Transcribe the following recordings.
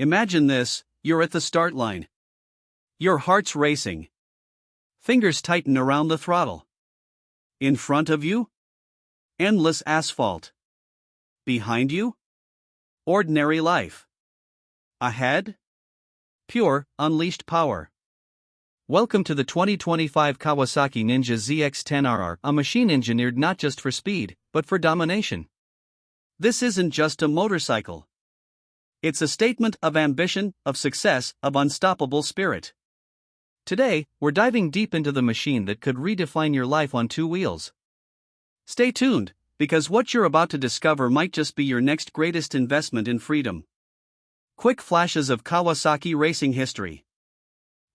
Imagine this: you're at the start line. Your heart's racing. Fingers tighten around the throttle. In front of you? Endless asphalt. Behind you? Ordinary life. Ahead? Pure, unleashed power. Welcome to the 2025 Kawasaki Ninja ZX-10RR, a machine engineered not just for speed, but for domination. This isn't just a motorcycle. It's a statement of ambition, of success, of unstoppable spirit. Today, we're diving deep into the machine that could redefine your life on two wheels. Stay tuned, because what you're about to discover might just be your next greatest investment in freedom. Quick flashes of Kawasaki racing history.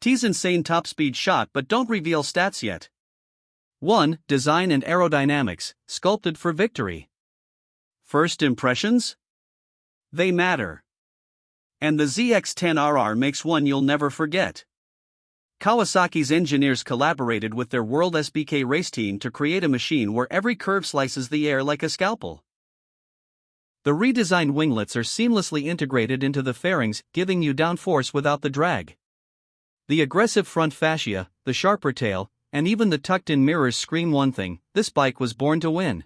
Tease insane top speed shot but don't reveal stats yet. 1. Design and aerodynamics, sculpted for victory. First impressions? They matter. And the ZX-10RR makes one you'll never forget. Kawasaki's engineers collaborated with their World SBK race team to create a machine where every curve slices the air like a scalpel. The redesigned winglets are seamlessly integrated into the fairings, giving you downforce without the drag. The aggressive front fascia, the sharper tail, and even the tucked-in mirrors scream one thing: this bike was born to win.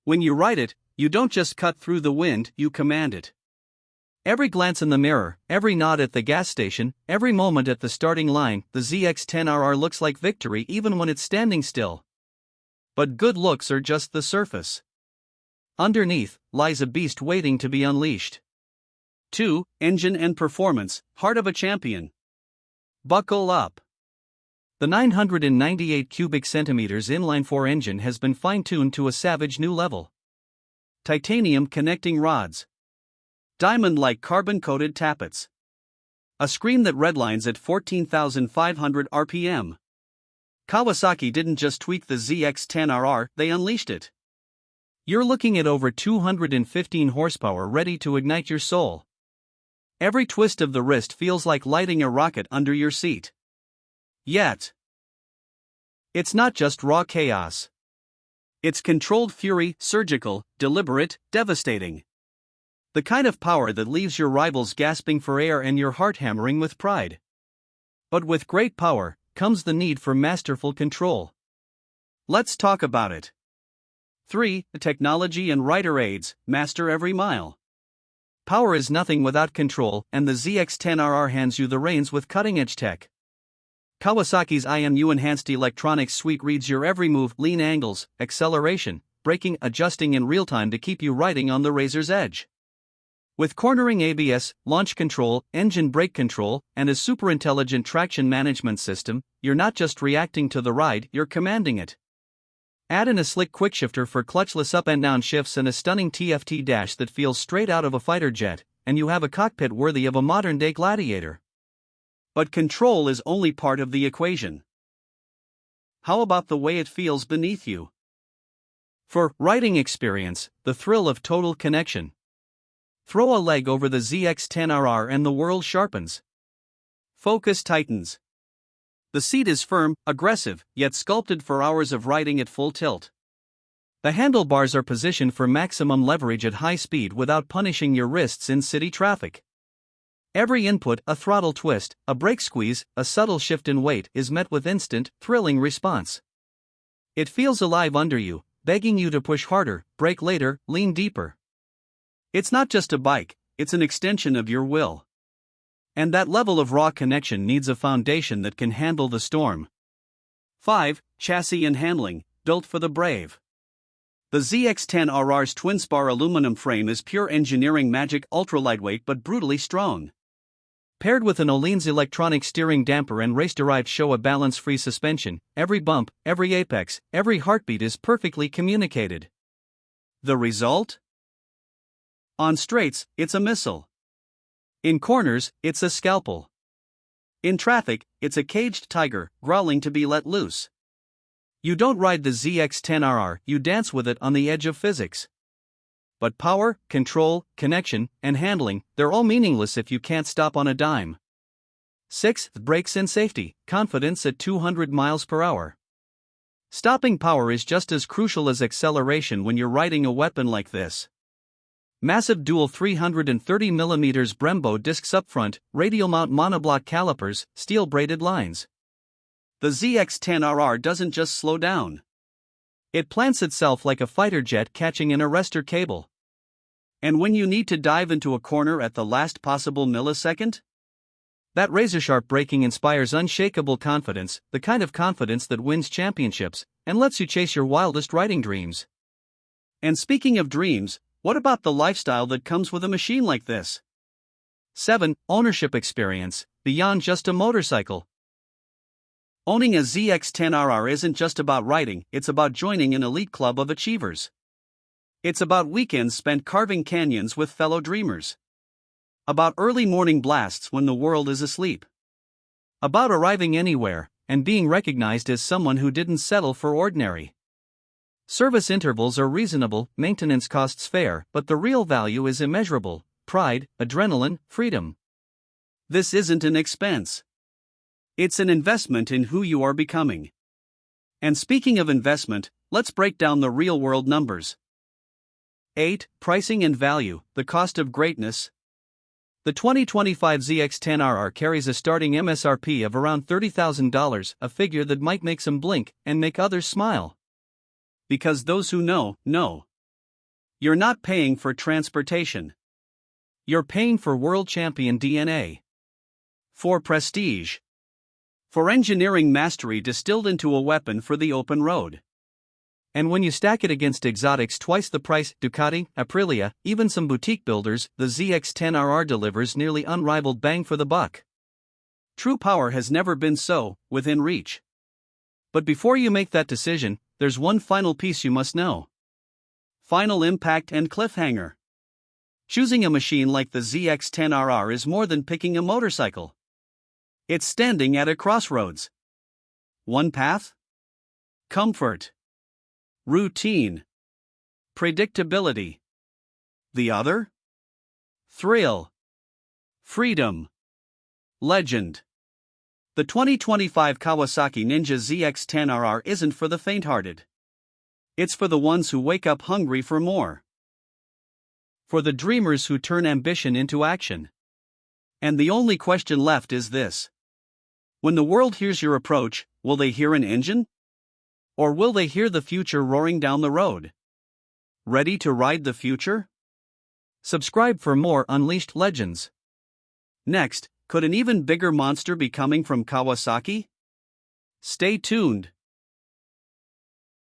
When you ride it, you don't just cut through the wind, you command it. Every glance in the mirror, every nod at the gas station, every moment at the starting line, the ZX-10RR looks like victory even when it's standing still. But good looks are just the surface. Underneath lies a beast waiting to be unleashed. 2. Engine and performance, heart of a champion. Buckle up. The 998 cubic centimeters inline-4 engine has been fine-tuned to a savage new level. Titanium connecting rods. Diamond-like carbon-coated tappets. A scream that redlines at 14,500 RPM. Kawasaki didn't just tweak the ZX-10RR, they unleashed it. You're looking at over 215 horsepower ready to ignite your soul. Every twist of the wrist feels like lighting a rocket under your seat. Yet, it's not just raw chaos. It's controlled fury, surgical, deliberate, devastating. The kind of power that leaves your rivals gasping for air and your heart hammering with pride. But with great power comes the need for masterful control. Let's talk about it. 3. Technology and rider aids, master every mile. Power is nothing without control, and the ZX-10RR hands you the reins with cutting-edge tech. Kawasaki's IMU enhanced electronics suite reads your every move: lean angles, acceleration, braking, adjusting in real time to keep you riding on the razor's edge. With cornering ABS, launch control, engine brake control, and a super intelligent traction management system, you're not just reacting to the ride, you're commanding it. Add in a slick quickshifter for clutchless up and down shifts and a stunning TFT dash that feels straight out of a fighter jet, and you have a cockpit worthy of a modern-day gladiator. But control is only part of the equation. How about the way it feels beneath you? For riding experience, the thrill of total connection. Throw a leg over the ZX-10RR and the world sharpens. Focus tightens. The seat is firm, aggressive, yet sculpted for hours of riding at full tilt. The handlebars are positioned for maximum leverage at high speed without punishing your wrists in city traffic. Every input, a throttle twist, a brake squeeze, a subtle shift in weight, is met with instant, thrilling response. It feels alive under you, begging you to push harder, brake later, lean deeper. It's not just a bike, it's an extension of your will. And that level of raw connection needs a foundation that can handle the storm. 5. Chassis and handling, built for the brave. The ZX-10RR's twin-spar aluminum frame is pure engineering magic, ultra-lightweight but brutally strong. Paired with an Öhlins electronic steering damper and race-derived Showa balance-free suspension, every bump, every apex, every heartbeat is perfectly communicated. The result? On straights, it's a missile. In corners, it's a scalpel. In traffic, it's a caged tiger, growling to be let loose. You don't ride the ZX-10RR, you dance with it on the edge of physics. But power, control, connection, and handling, they're all meaningless if you can't stop on a dime. 6. Brakes and safety, confidence at 200 miles per hour. Stopping power is just as crucial as acceleration when you're riding a weapon like this. Massive dual 330mm Brembo discs up front, radial mount monoblock calipers, steel braided lines. The ZX-10RR doesn't just slow down. It plants itself like a fighter jet catching an arrestor cable. And when you need to dive into a corner at the last possible millisecond? That razor-sharp braking inspires unshakable confidence, the kind of confidence that wins championships and lets you chase your wildest riding dreams. And speaking of dreams, what about the lifestyle that comes with a machine like this? 7. Ownership experience, beyond just a motorcycle. Owning a ZX-10RR isn't just about riding, it's about joining an elite club of achievers. It's about weekends spent carving canyons with fellow dreamers. About early morning blasts when the world is asleep. About arriving anywhere and being recognized as someone who didn't settle for ordinary. Service intervals are reasonable, maintenance costs fair, but the real value is immeasurable: pride, adrenaline, freedom. This isn't an expense. It's an investment in who you are becoming. And speaking of investment, let's break down the real-world numbers. 8. Pricing and value, the cost of greatness. The 2025 ZX-10RR carries a starting MSRP of around $30,000, a figure that might make some blink and make others smile. Because those who know, know. You're not paying for transportation. You're paying for world champion DNA. For prestige. For engineering mastery distilled into a weapon for the open road. And when you stack it against exotics twice the price, Ducati, Aprilia, even some boutique builders, the ZX-10RR delivers nearly unrivaled bang for the buck. True power has never been so within reach. But before you make that decision, there's one final piece you must know. Final impact and cliffhanger. Choosing a machine like the ZX-10RR is more than picking a motorcycle. It's standing at a crossroads. One path? Comfort. Routine. Predictability. The other? Thrill. Freedom. Legend. The 2025 Kawasaki Ninja ZX-10RR isn't for the faint-hearted. It's for the ones who wake up hungry for more. For the dreamers who turn ambition into action. And the only question left is this. When the world hears your approach, will they hear an engine? Or will they hear the future roaring down the road? Ready to ride the future? Subscribe for more unleashed legends. Next, could an even bigger monster be coming from Kawasaki? Stay tuned.